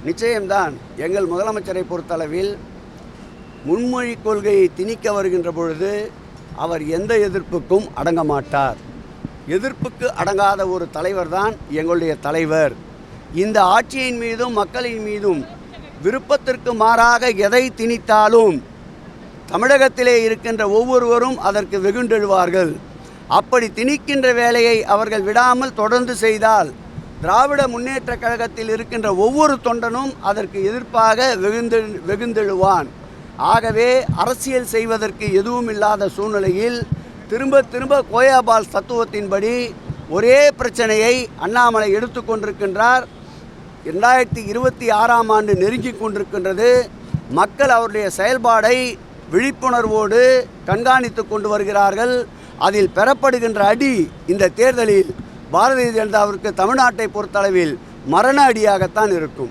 நிச்சயம்தான். எங்கள் முதலமைச்சரை பொறுத்தளவில் முன்மொழி கொள்கையை திணிக்க வருகின்ற பொழுது அவர் எந்த எதிர்ப்புக்கும் அடங்க மாட்டார். எதிர்ப்புக்கு அடங்காத ஒரு தலைவர் தான் எங்களுடைய தலைவர். இந்த ஆட்சியின் மீதும் மக்களின் மீதும் விருப்பத்திற்கு மாறாக எதை திணித்தாலும் தமிழகத்திலே இருக்கின்ற ஒவ்வொருவரும் அதற்கு வெகுண்டெழுவார்கள். அப்படி திணிக்கின்ற வேலையை அவர்கள் விடாமல் தொடர்ந்து செய்தால் திராவிட முன்னேற்ற கழகத்தில் இருக்கின்ற ஒவ்வொரு தொண்டனும் அதற்கு எதிர்ப்பாக வெகுந்தெழுவான். ஆகவே அரசியல் செய்வதற்கு எதுவும் இல்லாத சூழ்நிலையில் திரும்ப திரும்ப கோயாபால் தத்துவத்தின்படி ஒரே பிரச்சனையை அண்ணாமலை எடுத்து கொண்டிருக்கின்றார். 2026ஆம் ஆண்டு நெருங்கி கொண்டிருக்கின்றது. மக்கள் அவருடைய செயல்பாடை விழிப்புணர்வோடு கண்காணித்து கொண்டு வருகிறார்கள். அதில் பெறப்படுகின்ற அடி இந்த தேர்தலில் பாரதிய ஜனதாவிற்கு தமிழ்நாட்டை பொறுத்தளவில் மரண அடியாகத்தான் இருக்கும்.